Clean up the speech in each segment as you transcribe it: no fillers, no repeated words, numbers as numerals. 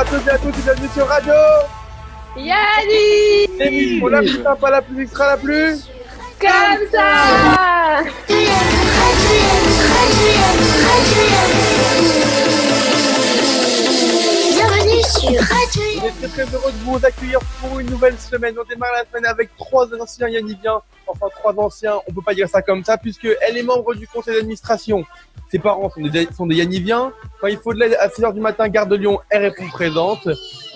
à toutes et à tous et bienvenue sur Radio Yanniv. L'émission la plus sympa, la plus extra, la plus comme ça. Bienvenue sur Radio On est très heureux de vous accueillir pour une nouvelle semaine. On démarre la semaine avec 3 anciens Yanniviens. Enfin 3 anciens, on peut pas dire ça comme ça puisqu'elle est membre du conseil d'administration. Ses parents sont des Yanniviens. Quand il faut de l'aide à 6h du matin, Gare de Lyon, elle répond présente.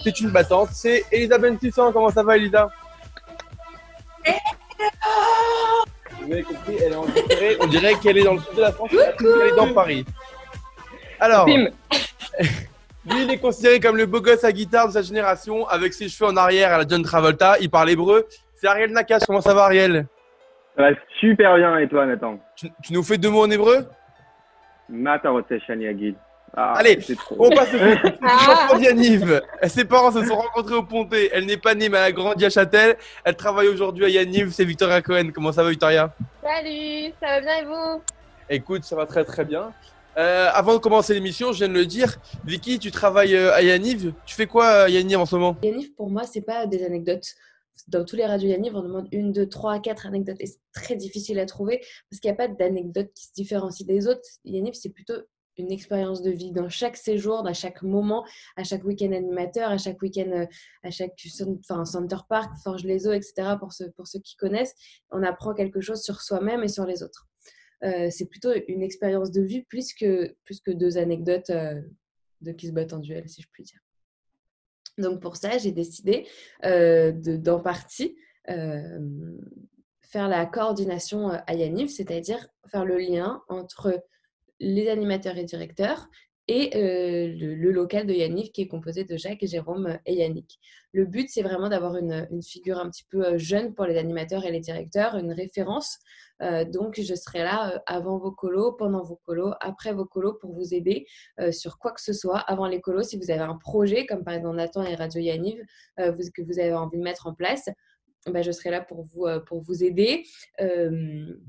C'est une battante. C'est Elisabeth Tissan. Comment ça va, Elisa? Vous avez compris, elle est enregistrée. On dirait qu'elle est dans le sud de la France. Elle est dans Paris. Alors, Bim. lui, il est considéré comme le beau gosse à guitare de sa génération, avec ses cheveux en arrière à la John Travolta. Il parle hébreu. C'est Ariel Nakash. Comment ça va, Ariel? Ça va super bien, et toi, Nathan? Tu nous fais 2 mots en hébreu? Mata רוצה שאני אגיד. Allez, c'est trop. on passe au chanson d'Yaniv. Ses parents se sont rencontrés au Pontet. Elle n'est pas née, mais elle a grandi à Châtel. Elle travaille aujourd'hui à Yaniv. C'est Victoria Cohen. Comment ça va, Victoria? Salut, ça va bien et vous? Écoute, ça va très très bien. Avant de commencer l'émission, je viens de le dire. Vicky, tu travailles à Yaniv. Tu fais quoi à Yaniv en ce moment? Yanniv, pour moi, c'est pas des anecdotes. Dans tous les radios Yanniv, on demande 1, 2, 3, 4 anecdotes et c'est très difficile à trouver parce qu'il n'y a pas d'anecdotes qui se différencient des autres. Yanniv, c'est plutôt une expérience de vie dans chaque séjour, à chaque moment, à chaque week-end animateur, à chaque week-end, à chaque Center Park, Forges-les-Eaux, etc. Pour ceux qui connaissent, on apprend quelque chose sur soi-même et sur les autres. C'est plutôt une expérience de vie plus que 2 anecdotes de qui se battent en duel, si je puis dire. Donc pour ça, j'ai décidé d'en partie faire la coordination à Yanniv, c'est-à-dire faire le lien entre les animateurs et directeurs et le local de Yanniv qui est composé de Jacques, Jérôme et Yannick. Le but, c'est vraiment d'avoir une figure un petit peu jeune pour les animateurs et les directeurs, une référence. Donc, je serai là avant vos colos, pendant vos colos, après vos colos pour vous aider sur quoi que ce soit. Avant les colos, si vous avez un projet, comme par exemple Nathan et Radio Yanniv, que vous avez envie de mettre en place, je serai là pour vous aider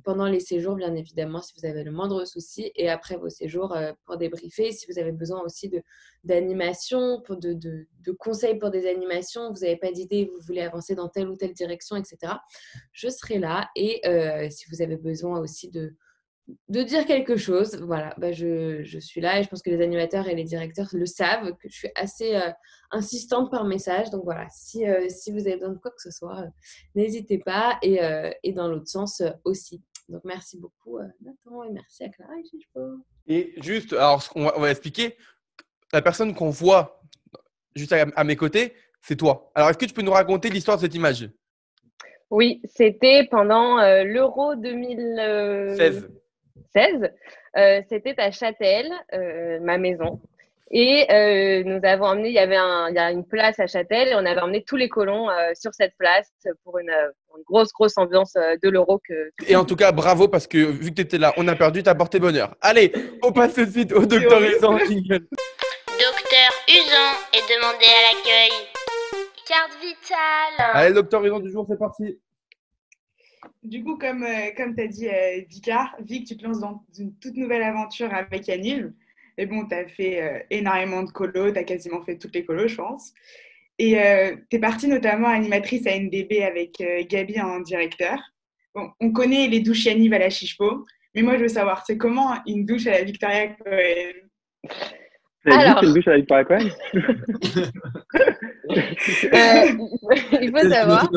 pendant les séjours, bien évidemment, si vous avez le moindre souci, et après vos séjours pour débriefer. Si vous avez besoin aussi d'animation, de conseils pour des animations, vous n'avez pas d'idée, vous voulez avancer dans telle ou telle direction, etc. Je serai là. Et si vous avez besoin aussi de dire quelque chose, voilà, je suis là et je pense que les animateurs et les directeurs le savent, que je suis assez insistante par message. Donc voilà, si vous avez besoin de quoi que ce soit, n'hésitez pas et dans l'autre sens aussi. Donc merci beaucoup Nathan et merci à Clara et Chichpo. Et juste, alors on va expliquer. La personne qu'on voit juste à mes côtés, c'est toi. Alors, est-ce que tu peux nous raconter l'histoire de cette image? Oui, c'était pendant l'Euro 2016. C'était à Châtel, ma maison. Et nous avons emmené, il y a une place à Châtel et on avait emmené tous les colons sur cette place pour une grosse ambiance de l'Euro. Et en tout cas, bravo parce que vu que tu étais là, on a perdu, tu as porté bonheur. Allez, on passe tout de suite au docteur Usan. Docteur Usan est demandé à l'accueil. Carte vitale. Allez, docteur Usan du jour, c'est parti. Du coup, comme tu as dit, Vic, tu te lances dans une toute nouvelle aventure avec Yanniv. Et bon, tu as fait énormément de colos, tu as quasiment fait toutes les colos, je pense. Et tu es partie notamment animatrice à NDB avec Gabi en directeur. Bon, on connaît les douches Yanniv à la Chichpo, mais moi, je veux savoir, c'est comment une douche à la Victoria Cohen? Alors, une douche à la Victoria Cohen? Il faut savoir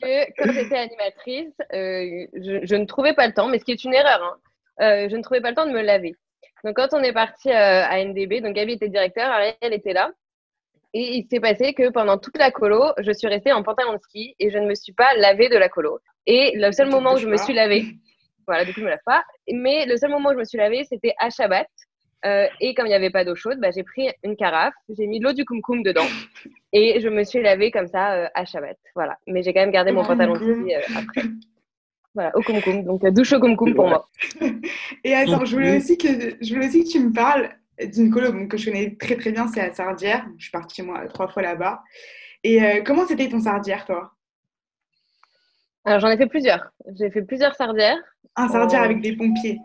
que quand j'étais animatrice, je ne trouvais pas le temps, mais ce qui est une erreur, je ne trouvais pas le temps de me laver. Donc quand on est parti à NDB, donc Gabi était directeur, Ariel était là, et il s'est passé que pendant toute la colo, je suis restée en pantalon de ski et je ne me suis pas lavée de la colo. Et le seul moment où je me suis lavée, voilà, du coup je me lave pas, mais le seul moment où je me suis lavée, c'était à Shabbat. Et comme il n'y avait pas d'eau chaude, j'ai pris une carafe, j'ai mis de l'eau du koum-koum dedans et je me suis lavée comme ça à Shabbat. Voilà. Mais j'ai quand même gardé mon pantalon de ski après. Voilà, au koum-koum. Donc douche au koum-koum pour moi. Et attends, je voulais aussi que tu me parles d'une colo que je connais très très bien, c'est à Sardière. Je suis partie moi 3 fois là-bas. Et comment c'était ton Sardière, toi? Alors j'en ai fait plusieurs. J'ai fait plusieurs Sardières. Un Sardière avec des pompiers.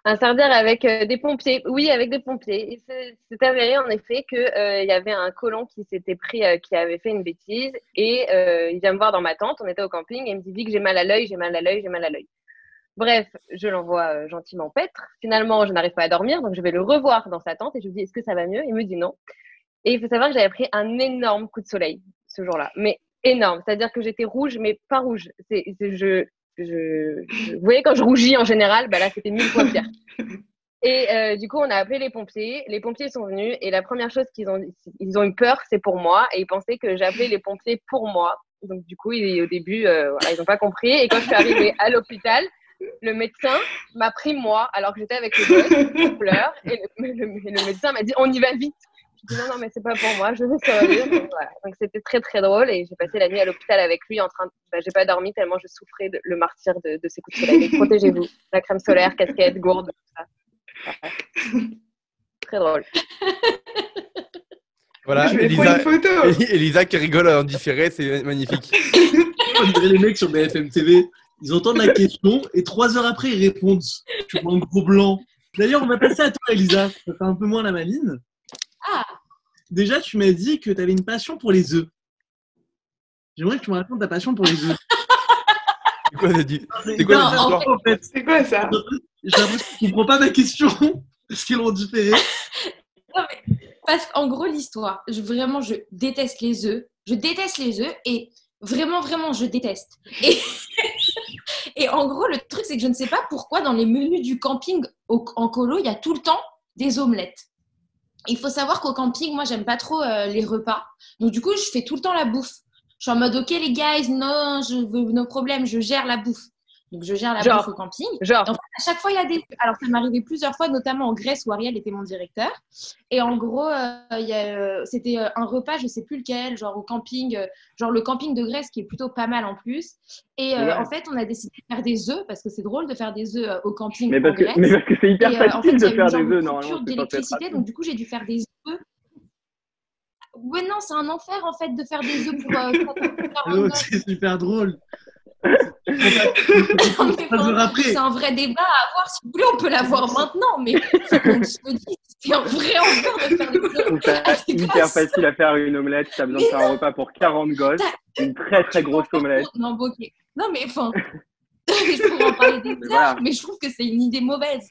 Interdire avec des pompiers. Oui, avec des pompiers. Et c'est avéré en effet que il y avait un colon qui s'était pris, qui avait fait une bêtise. Et il vient me voir dans ma tente. On était au camping et il me dit que j'ai mal à l'œil, j'ai mal à l'œil, j'ai mal à l'œil. Bref, je l'envoie gentiment paître. Finalement, je n'arrive pas à dormir, donc je vais le revoir dans sa tente et je lui dis est-ce que ça va mieux? Il me dit non. Et il faut savoir que j'avais pris un énorme coup de soleil ce jour-là, mais énorme. C'est-à-dire que j'étais rouge, mais pas rouge. Vous voyez, quand je rougis en général, bah là, c'était 1000 fois pire. Et du coup, on a appelé les pompiers. Les pompiers sont venus et la première chose ils ont eu peur, c'est pour moi. Et ils pensaient que j'appelais les pompiers pour moi. Donc du coup, au début, voilà, ils n'ont pas compris. Et quand je suis arrivée à l'hôpital, le médecin m'a pris moi, alors que j'étais avec le gosse, je pleure. Et le médecin m'a dit, on y va vite. Je dis non, mais c'est pas pour moi, je veux survivre. Donc, voilà. Donc c'était très, très drôle. Et j'ai passé la nuit à l'hôpital avec lui j'ai pas dormi tellement je souffrais le martyre de ces coups de soleil. Donc protégez-vous. La crème solaire, casquette, gourde, tout ça. Voilà. Très drôle. Voilà, Je vais prendre une photo. Elisa qui rigole en différé, c'est magnifique. On dirait les mecs sur BFM TV, ils entendent la question et 3 heures après, ils répondent. Tu vois un gros blanc. D'ailleurs, on va passer à toi, Elisa. Ça fait un peu moins la maline. Ah. Déjà, tu m'as dit que tu avais une passion pour les œufs. J'aimerais que tu me racontes ta passion pour les œufs. C'est quoi l'histoire en fait, c'est quoi ça? J'ai l'impression que tu ne comprends pas ma question. Parce qu'ils l'ont différé. Non, mais, parce qu'en gros, l'histoire, vraiment, je déteste les œufs. Je déteste les œufs et vraiment, je déteste. Et en gros, le truc, c'est que je ne sais pas pourquoi dans les menus du camping en colo, il y a tout le temps des omelettes. Il faut savoir qu'au camping, moi, j'aime pas trop les repas. Donc, du coup, je fais tout le temps la bouffe. Je suis en mode, OK, les guys, non, nos problèmes, je gère la bouffe. Donc, je gère la bouffe au camping. Et en fait, à chaque fois, il y a des... Alors, ça m'est arrivé plusieurs fois, notamment en Grèce où Ariel était mon directeur. Et en gros, c'était un repas, je sais plus lequel, genre au camping, genre le camping de Grèce qui est plutôt pas mal en plus. Et en fait, on a décidé de faire des œufs parce que c'est drôle de faire des œufs au camping en Grèce. Mais parce que c'est hyper facile en fait, de faire des œufs, une normalement. coupure d'électricité, donc du coup, j'ai dû faire des œufs. Ouais, non, c'est un enfer en fait de faire des œufs pour c'est super drôle. C'est un vrai débat à avoir. Si vous voulez, on peut l'avoir maintenant, mais faut qu'on se le dise. C'est un vrai enfer de faire des œufs. C'est hyper facile à faire une omelette. Tu as besoin de faire un repas pour 40 gosses. Une très très grosse omelette. Non, bon, ok. Non, mais enfin, je pourrais en parler des heures, mais je trouve que c'est une idée mauvaise.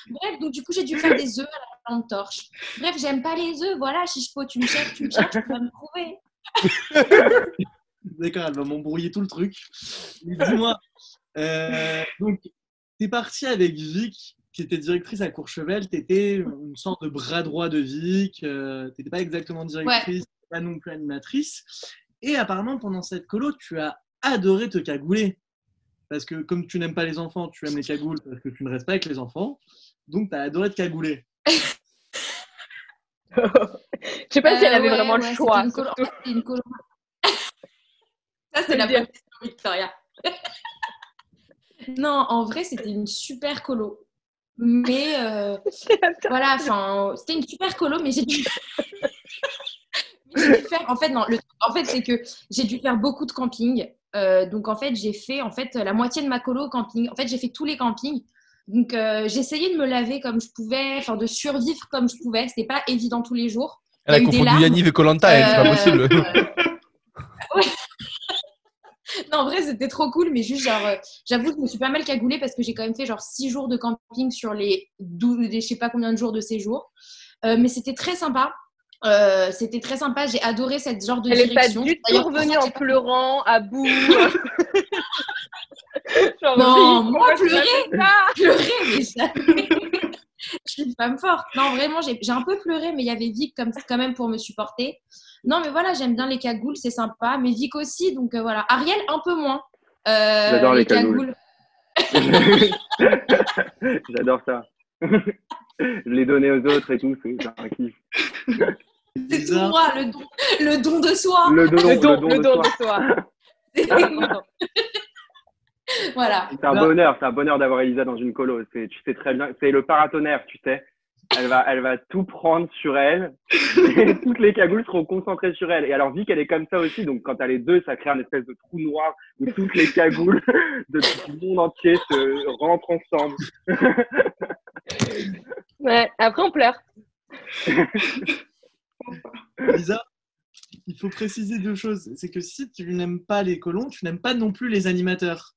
Bref, donc du coup, j'ai dû faire des œufs à la lampe torche. Bref, j'aime pas les œufs. Voilà, Chichepo, tu me cherches, tu vas me trouver. D'accord, elle va m'embrouiller tout le truc. Mais dis-moi, donc, t'es partie avec Vic, qui était directrice à Courchevel. T'étais une sorte de bras droit de Vic. T'étais pas exactement directrice, pas non plus animatrice. Et apparemment, pendant cette colo, tu as adoré te cagouler. Parce que comme tu n'aimes pas les enfants, tu aimes les cagoules parce que tu ne restes pas avec les enfants. Donc, tu as adoré te cagouler. Je sais pas si elle avait vraiment le choix. C'était une colo. Ça, c'est la bonne question, Victoria. Non, en vrai, c'était une super colo. Mais voilà, enfin, c'était une super colo, mais j'ai dû faire. En fait, non, en fait, c'est que j'ai dû faire beaucoup de camping. Donc, en fait, j'ai fait la moitié de ma colo au camping. En fait, j'ai fait tous les campings. Donc, j'essayais de me laver comme je pouvais, enfin, de survivre comme je pouvais. C'était pas évident tous les jours. Elle a confondu Yaniv et Koh-Lanta, c'est pas possible. Ouais. Non, en vrai, c'était trop cool, mais juste, genre, j'avoue que je me suis pas mal cagoulée parce que j'ai quand même fait genre 6 jours de camping sur les 12, je sais pas combien de jours de séjour. Mais c'était très sympa. C'était très sympa, j'ai adoré cette genre de direction. Elle est pas du tout revenue en pleurant, à bout. Genre, non, moi pleurer, mais jamais. Je suis une femme forte. Non, vraiment, j'ai un peu pleuré, mais il y avait Vic quand même pour me supporter. Non, mais voilà, j'aime bien les cagoules, c'est sympa. Mais Vic aussi, donc voilà. Ariel, un peu moins. J'adore les cagoules. J'adore ça. Je l'ai donné aux autres et tout, c'est un kiff. C'est tout moi, le don de soi. Le don de soi. Voilà. C'est un bonheur d'avoir Elisa dans une colo. Tu sais très bien, c'est le paratonnerre, tu sais. Elle va tout prendre sur elle. Et toutes les cagoules seront concentrées sur elle. Et alors, Vic, elle est comme ça aussi. Donc, quand elle est deux, ça crée un espèce de trou noir où toutes les cagoules du monde entier se rentrent ensemble. Ouais, après, on pleure. Lisa, il faut préciser deux choses. C'est que si tu n'aimes pas les colons, tu n'aimes pas non plus les animateurs.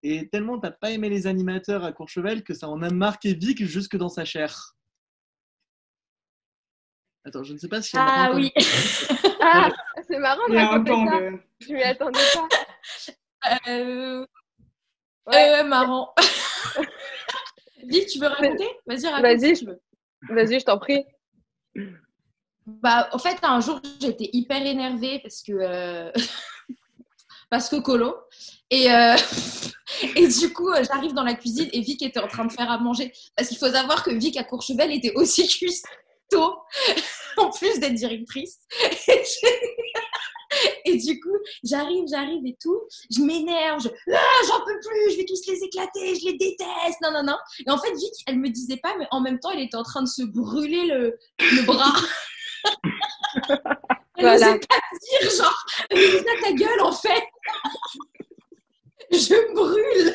Et tellement tu n'as pas aimé les animateurs à Courchevel que ça en a marqué Vic jusque dans sa chair. Attends, je ne sais pas si elle Ah m'a oui. Ah, c'est marrant de Il y a un raconter temps ça. de... Je m'y attendais pas. Ouais. Marrant. Vic, tu veux raconter? Vas-y, raconte. Vas-y, si tu veux. Vas-y, je t'en prie. Bah, en fait, un jour, j'étais hyper énervée parce que colo. Et du coup, j'arrive dans la cuisine et Vic était en train de faire à manger. Parce qu'il faut savoir que Vic à Courchevel était aussi cuistot, en plus d'être directrice. Et du coup, j'arrive et tout. Je m'énerve. J'en peux plus. Je vais tous les éclater. Je les déteste. Non. Et en fait, Vic, elle me disait pas, mais en même temps, elle était en train de se brûler le bras. Elle Voilà. n'osait pas dire, genre, Lisa, ta gueule, en fait. Je brûle.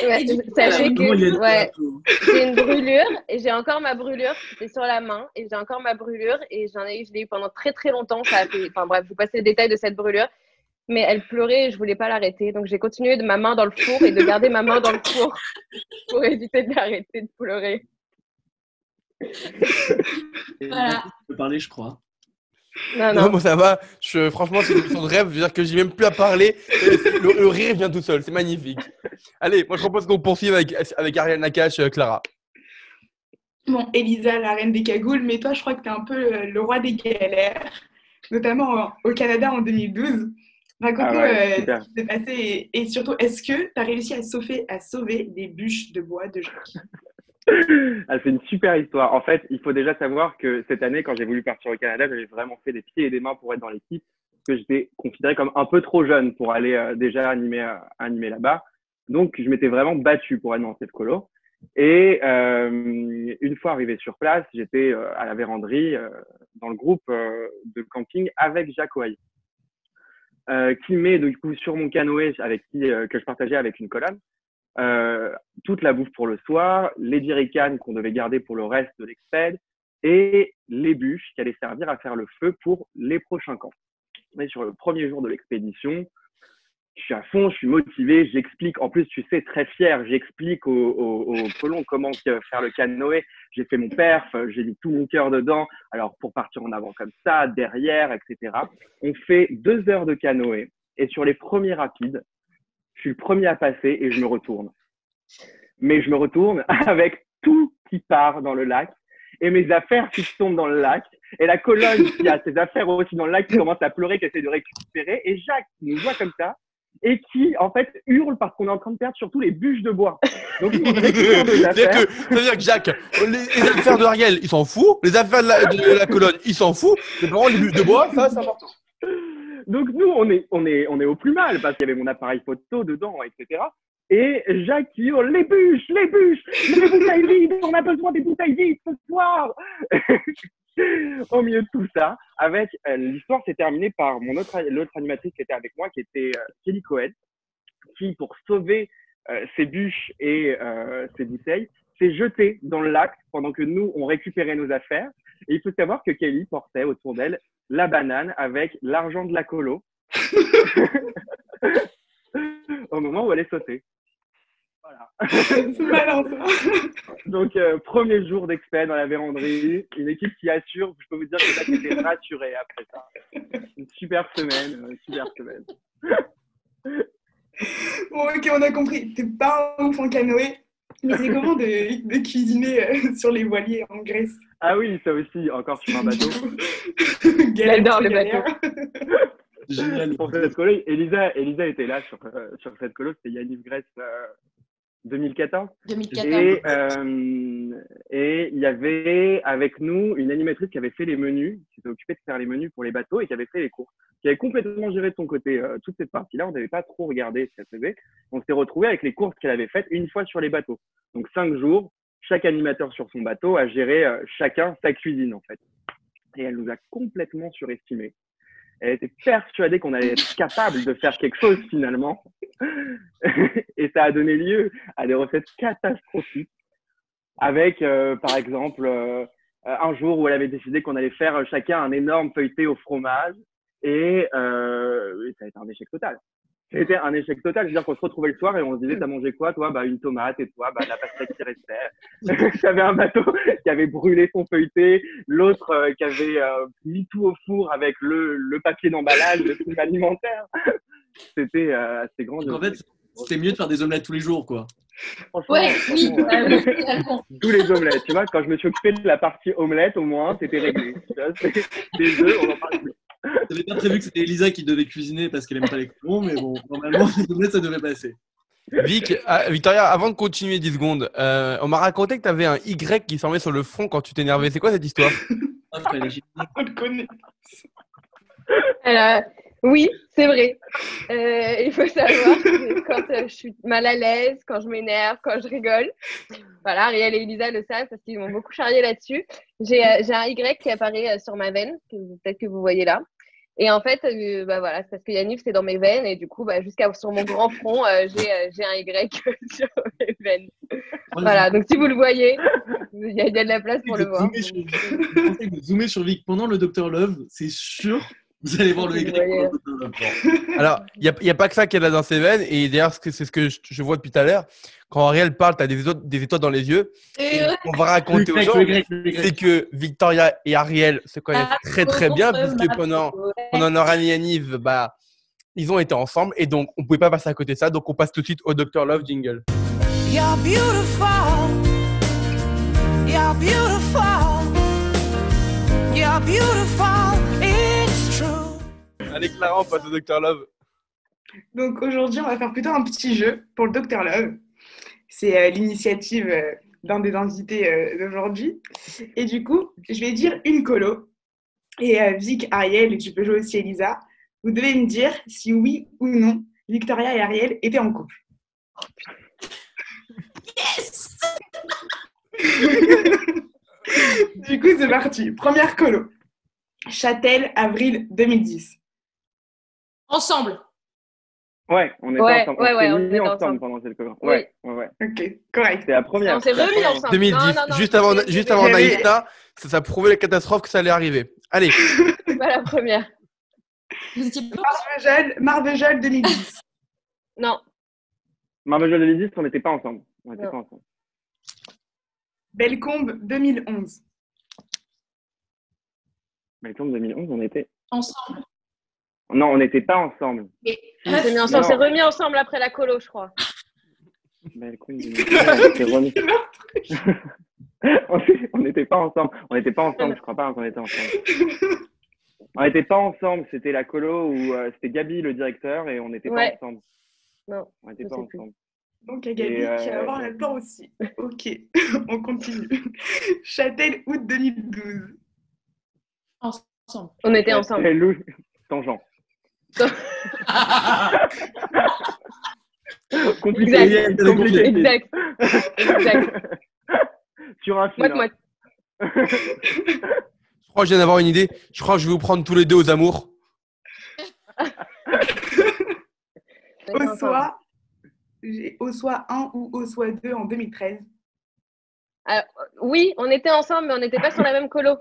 Ouais, Et du coup, sachez Vraiment, il y a que une ouais, photo. j'ai une brûlure et j'ai encore ma brûlure. C'était sur la main et j'ai encore ma brûlure et je l'ai eu pendant très très longtemps. Ça a fait, enfin bref, je vous passe les détails de cette brûlure. Mais elle pleurait et je voulais pas l'arrêter. Donc j'ai continué de ma main dans le four et de garder ma main dans le four pour éviter d'arrêter de pleurer. Et Voilà. tu peux parler, je crois. Non, moi ça va. Franchement, c'est une émission de rêve. Je veux dire que j'ai même plus à parler. Le rire vient tout seul. C'est magnifique. Allez, moi je propose qu'on poursuive avec Ariane Nakache, Clara. Bon, Elisa, la reine des cagoules, mais toi, je crois que tu es un peu le roi des galères, notamment au Canada en 2012. Raconte-nous super. ce qui s'est passé et surtout, est-ce que tu as réussi à sauver des bûches de bois de Jacques? Ah, c'est une super histoire. En fait, il faut déjà savoir que cette année, quand j'ai voulu partir au Canada, j'avais vraiment fait des pieds et des mains pour être dans l'équipe, parce que j'étais considéré comme un peu trop jeune pour aller déjà animer là-bas. Donc, je m'étais vraiment battu pour être dans cette colo. Et une fois arrivé sur place, j'étais à la véranderie dans le groupe de camping avec Jacques Oaille, qui met du coup sur mon canoë que je partageais avec une colonne. Toute la bouffe pour le soir, les jerrycans qu'on devait garder pour le reste de l'expéd et les bûches qui allaient servir à faire le feu pour les prochains camps. Mais sur le premier jour de l'expédition, je suis à fond, je suis motivé, j'explique, en plus tu sais, très fier, j'explique aux colons comment faire le canoë, j'ai fait mon perf, j'ai mis tout mon cœur dedans, alors pour partir en avant comme ça, derrière, etc. On fait 2 heures de canoë et sur les premiers rapides, je suis le premier à passer et je me retourne. Mais je me retourne avec tout qui part dans le lac et mes affaires qui tombent dans le lac et la colonne qui a ses affaires aussi dans le lac qui commence à pleurer, qui essaie de récupérer et Jacques qui nous voit comme ça et qui en fait hurle parce qu'on est en train de perdre surtout les bûches de bois. Donc il récupère nos affaires. C'est-à-dire que Jacques, les affaires de Ariel, il s'en fout. Les affaires de la colonne, il s'en fout. Mais par contre, les bûches de bois, ça, c'est important. Donc nous, on est au plus mal parce qu'il y avait mon appareil photo dedans, etc. Et Jacques qui hurle les bûches, les bouteilles vides, on a besoin des bouteilles vides ce soir. Au milieu de tout ça, l'histoire s'est terminée par l'autre animatrice qui était avec moi, qui était Kelly Cohen, qui pour sauver ses bûches et ses bouteilles, s'est jetée dans le lac pendant que nous, on récupérait nos affaires. Et il faut savoir que Kelly portait autour d'elle la banane avec l'argent de la colo au moment où elle est sautée. Voilà. C'est malin, ça. Donc, premier jour d'expert dans la véranderie, une équipe qui assure, je peux vous dire que ça c'était rassuré après ça. Une super semaine, Bon, ok, on a compris. T'es pas un ouf en canoë, mais c'est comment de cuisiner sur les voiliers en Grèce? Ah oui, ça aussi, encore sur un bateau. J'adore le bateau. Génial. Pour cette colo, Elisa était là sur cette colo, c'était Yaniv Grèce 2014. 2014. Et il y avait avec nous une animatrice qui avait fait les menus, qui s'était occupée de faire les menus pour les bateaux et qui avait fait les courses, qui avait complètement géré de son côté toute cette partie-là. On n'avait pas trop regardé ce qu'elle faisait. On s'est retrouvé avec les courses qu'elle avait faites une fois sur les bateaux. Donc 5 jours, chaque animateur sur son bateau a géré chacun sa cuisine, en fait. Et elle nous a complètement surestimés. Elle était persuadée qu'on allait être capable de faire quelque chose, finalement. Et ça a donné lieu à des recettes catastrophiques. Avec, par exemple, un jour où elle avait décidé qu'on allait faire chacun un énorme feuilleté au fromage. Et ça a été un échec total. C'était un échec total. C'est-à-dire qu'on se retrouvait le soir et on se disait, t'as mangé quoi, toi? Une tomate. Et toi, de la pastèque qui restait. J'avais un bateau qui avait brûlé son feuilleté. L'autre qui avait mis tout au four avec le papier d'emballage, le truc alimentaire. C'était assez grand. En fait, c'était mieux de faire des omelettes tous les jours, quoi. Ouais, oui. Tous les omelettes. Tu vois, quand je me suis occupé de la partie omelette, au moins, c'était réglé. Des œufs, on en parle plus. J'avais pas prévu que c'était Elisa qui devait cuisiner parce qu'elle aime pas les colons, mais bon, normalement, les omelettes, ça devait passer. Victoria, avant de continuer 10 secondes, on m'a raconté que tu avais un Y qui s'en met sur le front quand tu t'énervais. C'est quoi cette histoire? On le connaît. Alors, oui, c'est vrai. Il faut savoir que quand je suis mal à l'aise, quand je m'énerve, quand je rigole, voilà, Ariel et Elisa le savent parce qu'ils m'ont beaucoup charrié là-dessus. J'ai un Y qui apparaît sur ma veine, peut-être que vous voyez là. Et en fait, voilà, c'est parce que Yaniv, c'est dans mes veines. Et du coup, jusqu'à sur mon grand front, j'ai un Y sur mes veines. Voilà, donc si vous le voyez, il y a de la place pour le voir. Zoomer sur Vic pendant le Dr Love, c'est sûr. Vous allez voir le Y pendant le Dr Love. Alors, il n'y a pas que ça qu'elle a dans ses veines. Et d'ailleurs, c'est ce que je vois depuis tout à l'heure. Quand Ariel parle, tu as des étoiles dans les yeux. Et on va raconter aux gens, c'est que Victoria et Ariel se connaissent très très bien, puisque pendant leur année Yaniv, ils ont été ensemble. Et donc, on ne pouvait pas passer à côté de ça. Donc, on passe tout de suite au Dr Love jingle. You're beautiful. You're beautiful. You're beautiful. It's true. Allez, Clara, on passe au Dr Love. Donc aujourd'hui, on va faire plutôt un petit jeu pour le Dr Love. C'est l'initiative d'un des invités d'aujourd'hui. Et du coup, je vais dire une colo. Et Vic, Ariel, et tu peux jouer aussi Elisa, vous devez me dire si oui ou non, Victoria et Ariel étaient en couple. Oh, putain. Yes. Du coup, c'est parti. Première colo. Châtel, avril 2010. Ensemble. Ouais, on était ensemble. On s'est mis ensemble pendant cette colo. Ouais. Ok, correct. C'est la première. On s'est remis ensemble. 2010, Non, juste avant Naïsta, ça prouvait la catastrophe que ça allait arriver. Allez. C'est pas la première. Marvejol 2010. Non. Marvejol 2010, on n'était pas ensemble. Bellecombe 2011. Bellecombe 2011, on était ensemble. Non, on n'était pas ensemble. On s'est mis ensemble. On s'est remis ensemble après la colo, je crois. Bellecombe 2011, on n'était pas ensemble. On n'était pas ensemble, je crois pas qu'on était ensemble. On n'était pas ensemble, c'était la colo où c'était Gabi le directeur et on n'était pas ensemble. Non, on n'était pas ensemble. Donc, il y a Gabi qui va avoir la plan aussi. Ok, on continue. Châtel, août 2012. Ensemble. On était ensemble. Châtel, Tangent. Compliqué. Exact. Sur un fil. Moi. Je crois que je viens d'avoir une idée. Je crois que je vais vous prendre tous les deux aux amours. Au soir 1 ou au soir 2 en 2013. Oui, on était ensemble, mais on n'était pas sur la même colo.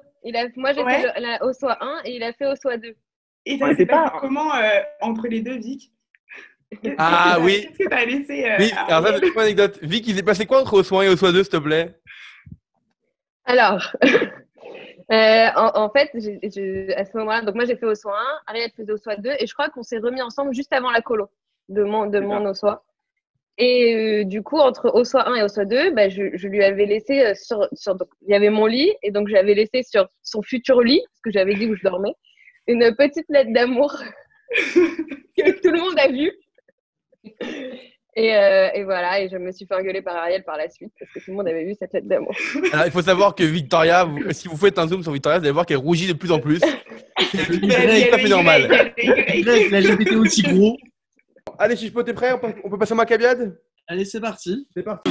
Moi, j'ai fait au soir 1 et il a fait au soir 2. Et ça s'est passé comment entre les deux, Vic? Oui. Qu'est-ce que tu as laissé Oui, alors ça, c'est une anecdote. Vic, il s'est passé quoi entre au soir 1 et au soir 2, s'il te plaît? Alors, en fait, à ce moment-là, donc moi j'ai fait au soir 1, Ariel faisait au soir 2, et je crois qu'on s'est remis ensemble juste avant la colo de mon au soir. Et du coup, entre au soir 1 et au soir 2, je lui avais laissé donc, il y avait mon lit, et donc j'avais laissé sur son futur lit, parce que j'avais dit où je dormais, une petite lettre d'amour que tout le monde a vue. Et voilà, et je me suis fait engueuler par Ariel par la suite parce que tout le monde avait vu cette lettre d'amour. Alors, il faut savoir que Victoria, si vous faites un zoom sur Victoria, vous allez voir qu'elle rougit de plus en plus. C'est tout à fait normal. LGBT aussi gros. Allez, Chichepo, t'es prêt? On peut passer au Maccabiade? Allez, c'est parti. C'est parti.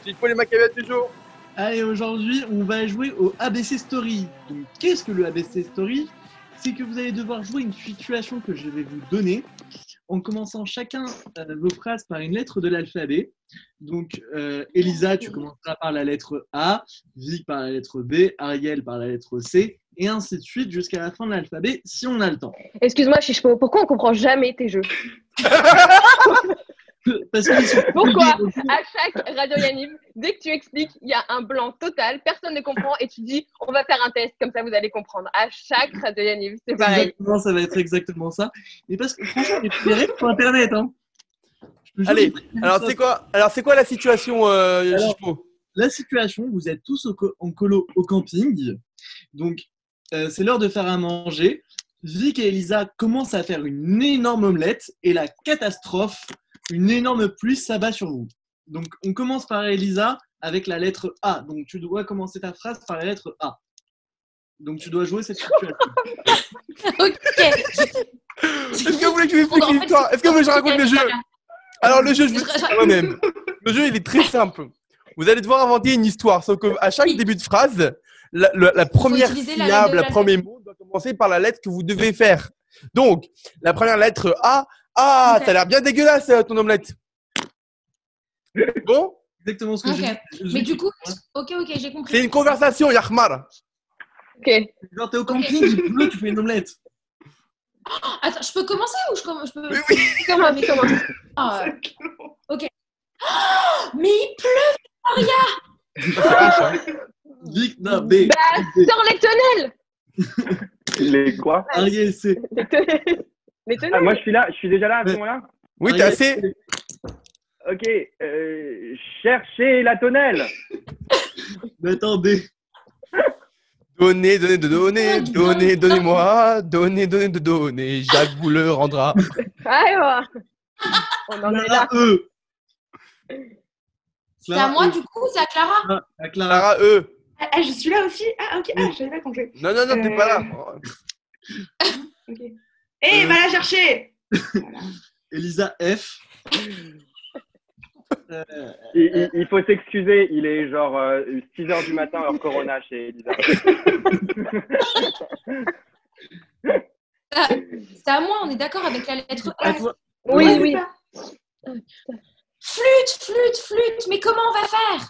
Il faut les macabiades du jour. Allez, aujourd'hui, on va jouer au ABC Story. Donc, qu'est-ce que le ABC Story? C'est que vous allez devoir jouer une situation que je vais vous donner en commençant chacun vos phrases par une lettre de l'alphabet. Donc, Elisa, tu commenceras par la lettre A, Vic par la lettre B, Ariel par la lettre C, et ainsi de suite jusqu'à la fin de l'alphabet si on a le temps. Excuse-moi, Chichpo, pourquoi on comprend jamais tes jeux? Parce qu'ils sont Pourquoi publiés au- à chaque Radio Yaniv, dès que tu expliques, il y a un blanc total, personne ne comprend et tu dis on va faire un test, comme ça vous allez comprendre. À chaque Radio Yaniv, c'est pareil. Exactement, ça va être exactement ça. Et parce que franchement, j'ai pris des règles sur Internet. Hein. Je te jure, Allez, j'ai pris des alors choses. c'est quoi la situation, Chichpo? La situation, vous êtes tous en colo au camping. Donc, c'est l'heure de faire à manger. Vic et Elisa commencent à faire une énorme omelette et la catastrophe, une énorme pluie s'abat sur vous. Donc, on commence par Elisa avec la lettre A. Donc, tu dois commencer ta phrase par la lettre A. Donc, tu dois jouer cette situation. Ok. Est-ce que vous voulez que je vous explique l'histoire? Est-ce que vous voulez que je raconte le jeu? Alors, le jeu, je vous explique moi-même. Le jeu, il est très simple. Vous allez devoir inventer une histoire, sauf qu'à chaque début de phrase, la première utiliser la lettre syllabe, de le l'alphabet. premier mot doit commencer par la lettre que vous devez faire. Donc, la première lettre A. Ah, Ok. ça a l'air bien dégueulasse, ton omelette. Bon, Exactement ce que Ok. j'ai dit. Mais du coup, ok, j'ai compris. c'est une conversation, Yahmar. Ok. Genre, t'es au camping, il pleut, tu fais une omelette. Attends, je peux commencer ou je peux. Oui, oui. Comment, comment? Ah, ok. Oh, mais il pleut. C'est H, hein. Vic, non, B. Bah, B. sors les tonnelles. Les quoi? Ariel, C. Les tonnelles. Les Ah, tonnelles. moi, je suis déjà là à ce moment-là? Oui, t'es Ariel, assez. C. Ok. Cherchez la tonnelle. Mais attendez. Donnez, donnez-moi. Donnez. Jacques vous le rendra. Ah, ouais. On en est là. Clara, E. C'est à moi, du coup, c'est à Clara. Clara, à Clara. Clara, E. Ah, je suis là aussi? Ah, ok. Ah, je savais pas compris. Non, t'es pas là. Ok. Eh, va la chercher! Elisa, F. Il faut s'excuser, il est genre 6h du matin, heure Corona chez Elisa. C'est à moi, on est d'accord avec la lettre À F. toi. Oui, Ouais, oui. c'est ça. Flûte, mais comment on va faire?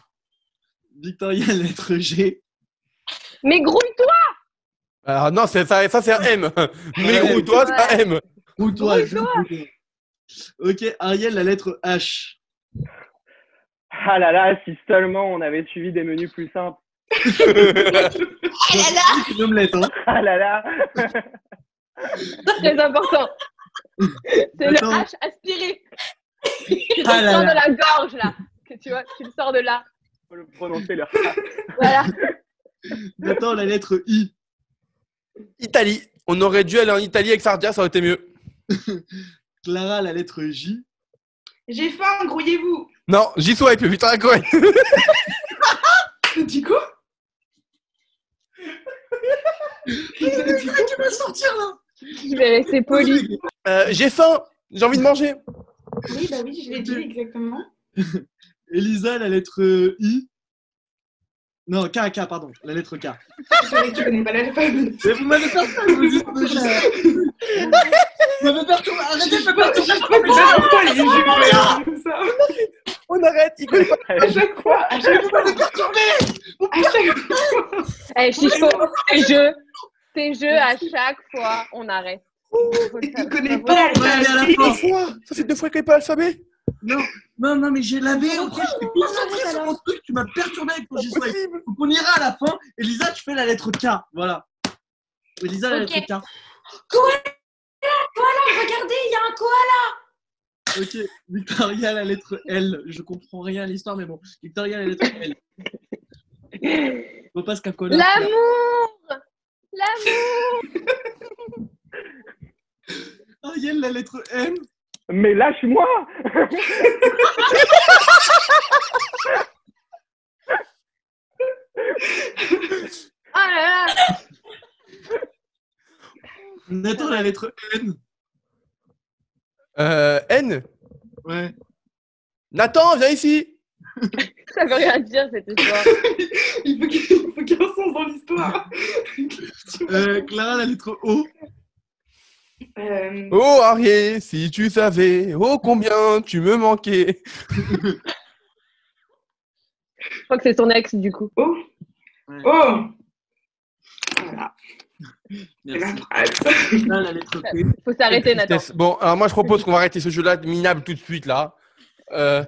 Victoria, lettre G. Mais grouille-toi. Ah non, ça c'est un M. Mais gros-toi, c'est un M. Ou toi, Grouille-toi. Ok, Ariel, la lettre H. Ah là là, si seulement on avait suivi des menus plus simples. C'est une omelette, hein. Ah là là. Très important. C'est le Attends. H aspiré. Tu le Ah là sors là. de la gorge, là. Que tu vois, tu le sors de là. Faut le prononcer le Voilà. Maintenant, la lettre I. Italie. On aurait dû aller en Italie avec Sardia, ça aurait été mieux. Clara, la lettre J. J'ai faim, grouillez-vous! Non, j'y swipe, putain, quoi. Tu dis quoi? Tu vas sortir là. Je vais rester poli. J'ai faim. J'ai envie de manger. Oui, bah oui, je l'ai dit exactement. Elisa, la lettre I. Non, K, pardon. La lettre K. C'est vrai que tu connais pas l'alphabet. Mais vous m'avez fait ça, je vous dis. Vous m'avez perturbé. Arrêtez de me perturber. Comme ça. On arrête. Il connaît pas. À chaque fois, à chaque fois. À chaque fois. Eh, Chicho, tes jeux, à chaque fois, on arrête. Il connaît On pas va aller à la l'alphabet. fin. Fois. Ça fait 2 fois qu'il connaît pas l'alphabet. Non, mais j'ai lavé. Ok, je t'ai concentré sur mon truc. Tu m'as perturbé avec ton G-Swipe. Impossible. Donc on ira à la fin. Elisa, tu fais la lettre K. Voilà. Elisa, la Ok. lettre K. Koala, regardez, il y a un koala. Ok. Victoria, la lettre L. Je comprends rien à l'histoire, mais bon. Victoria, la lettre L. On passe qu'un collant. L'amour. L'amour. Ariel, la lettre M. Mais lâche-moi. Ah là là. On attend la lettre N. N. Ouais. Nathan, viens ici. Ça veut rien dire cette histoire. Il faut qu'il y ait un sens dans l'histoire. Clara, la lettre O. Oh Ariel, si tu savais, oh combien tu me manquais. Je crois que c'est son ex du coup. Oh. Ouais. Oh. Voilà. Merci. phrase. Là, la lettre P. Faut s'arrêter, Nathan. Bon, alors moi je propose qu'on va arrêter ce jeu-là minable tout de suite là. Il va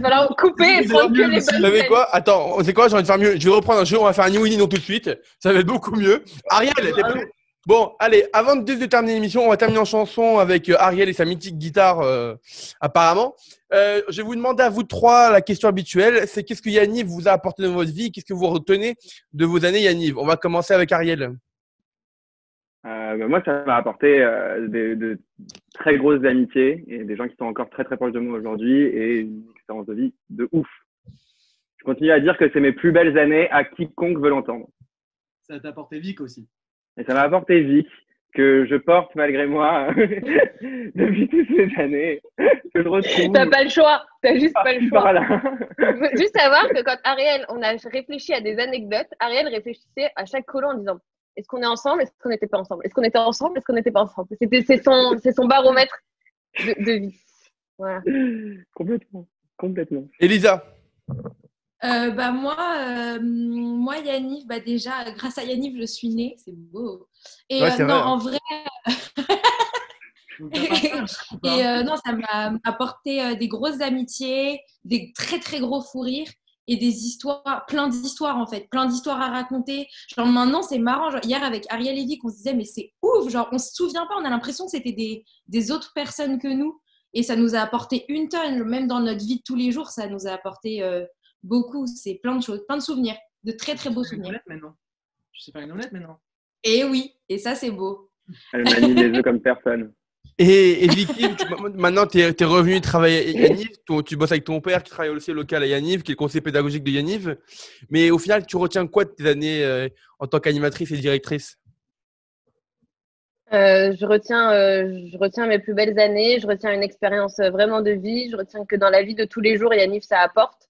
falloir couper et prendre que les bonnes Vous savez scènes. quoi? Attends, c'est quoi? J'ai envie de faire mieux. Je vais reprendre un jeu, on va faire un New Winnie tout de suite. Ça va être beaucoup mieux. Ariel, t'es prêt? Bon, allez, avant de terminer l'émission, on va terminer en chanson avec Ariel et sa mythique guitare, apparemment. Je vais vous demander à vous trois la question habituelle. C'est qu'est-ce que Yaniv vous a apporté dans votre vie? Qu'est-ce que vous retenez de vos années Yaniv? On va commencer avec Ariel. Moi, ça m'a apporté de très grosses amitiés et des gens qui sont encore très très proches de moi aujourd'hui et une expérience de vie de ouf. Je continue à dire que c'est mes plus belles années à quiconque veut l'entendre. Ça t'a apporté Vic aussi. Et ça m'a apporté Vic, que je porte malgré moi depuis toutes ces années, que je retrouve. T'as pas le choix, t'as juste pas le choix. Voilà. Il faut juste savoir que quand Ariel, on a réfléchi à des anecdotes, Ariel réfléchissait à chaque colo en disant est-ce qu'on est ensemble, est-ce qu'on n'était pas ensemble, est-ce qu'on était ensemble, est-ce qu'on n'était pas ensemble. C'est son baromètre de vie. Voilà. Complètement. Elisa. Moi, Yaniv, déjà, grâce à Yaniv, je suis née. C'est beau. Et Ouais, c'est non, vrai, en vrai, non, ça m'a apporté des grosses amitiés, des très, très gros fous rires et des histoires, plein d'histoires en fait, plein d'histoires à raconter. Genre maintenant, c'est marrant. Genre, hier, avec Ariel et Vic, on se disait, mais c'est ouf. Genre, on se souvient pas, on a l'impression que c'était des autres personnes que nous. Et ça nous a apporté une tonne. Même dans notre vie de tous les jours, ça nous a apporté beaucoup. C'est plein de choses, plein de souvenirs, de très, très beaux souvenirs. Tu sais faire une omelette maintenant. Et oui, et ça, c'est beau. Elle manie les œufs comme personne. Et Vicky, maintenant, tu es revenu travailler à Yaniv. Tu bosses avec ton père qui travaille aussi au local à Yaniv, qui est le conseiller pédagogique de Yaniv. Mais au final, tu retiens quoi de tes années en tant qu'animatrice et directrice? Je retiens mes plus belles années, je retiens une expérience vraiment de vie, je retiens que dans la vie de tous les jours, Yaniv, ça apporte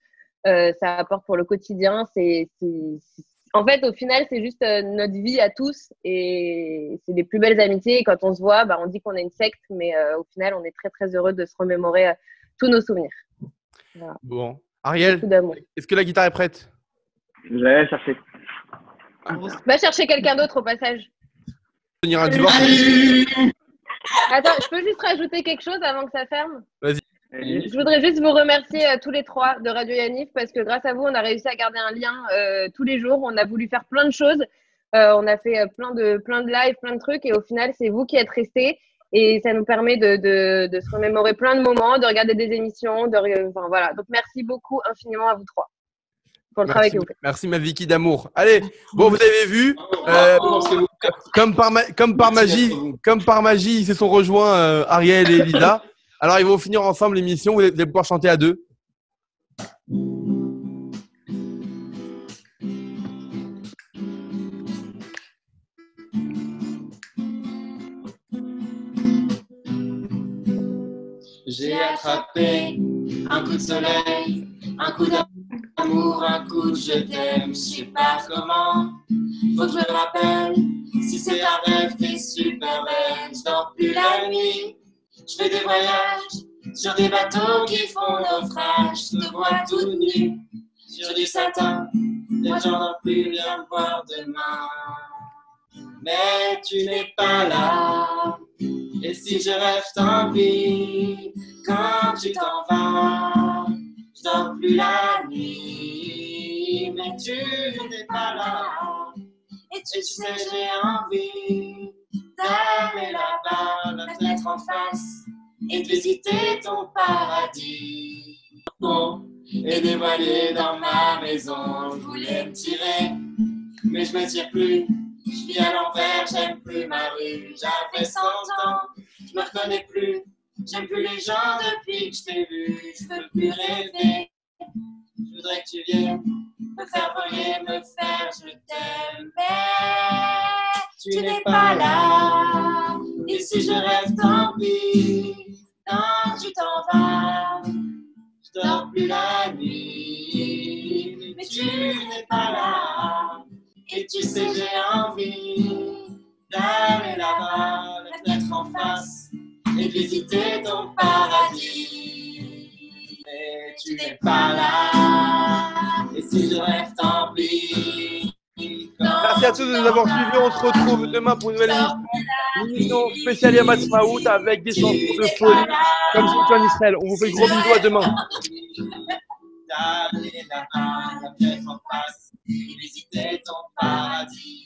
pour le quotidien. En fait, au final, c'est juste notre vie à tous et c'est des plus belles amitiés. Et quand on se voit, on dit qu'on est une secte, mais au final, on est très, très heureux de se remémorer tous nos souvenirs. Voilà. Bon. Ariel, est-ce que la guitare est prête? Je vais aller chercher. Va chercher quelqu'un d'autre au passage. Tenir un divorce. Attends, je peux juste rajouter quelque chose avant que ça ferme? Vas-y. Je voudrais juste vous remercier tous les trois de Radio Yaniv parce que grâce à vous, on a réussi à garder un lien tous les jours. On a voulu faire plein de choses. On a fait plein de lives, plein de trucs et au final, c'est vous qui êtes restés et ça nous permet de se remémorer plein de moments, de regarder des émissions. Voilà. Donc, merci beaucoup infiniment à vous trois pour le travail que vous faites. Merci ma Vicky d'amour. Allez, bon, vous avez vu, comme par magie, ils se sont rejoints Ariel et Elisa. Alors, ils vont finir ensemble l'émission. Vous allez pouvoir chanter à deux. J'ai attrapé un coup de soleil, un coup d'amour, un coup de je t'aime, je sais pas comment. Faut que je me rappelle, si c'est un rêve, t'es super belle. Je dors plus la nuit, je fais des voyages sur des bateaux qui font naufrage. Je te vois toute nue sur du satin, et j'en dors plus, viens me voir demain. Mais tu n'es pas là, et si je rêve t'envie, quand tu t'en vas, je dors plus la nuit, mais tu n'es pas là, et tu sais j'ai envie d'aller là-bas, la fenêtre en face, et de visiter ton paradis. Bon, et dévoiler dans ma maison, je voulais me tirer, mais je me tire plus. Je vis à l'envers, j'aime plus ma rue. J'avais 100 ans, je me reconnais plus. J'aime plus les gens depuis que je t'ai vu. Je peux plus rêver. Je voudrais que tu viennes me faire voler, me faire je t'aime. Mais tu n'es pas là. Et si je rêve, tant pis. Quand tu t'en vas, je dors plus la nuit. Mais tu n'es pas là. Et tu sais, j'ai envie d'aller là-bas, la fenêtre en face, et visiter ton paradis. Mais tu n'es pas là. Et si je rêve, tant pis. Merci à tous de nous avoir suivis. On se retrouve demain pour une nouvelle émission spéciale Yamad Smaout avec des chansons de folie comme celle en Israël. On vous fait gros bisous, à demain. D'aller là-bas, la fenêtre en face, et visiter ton paradis.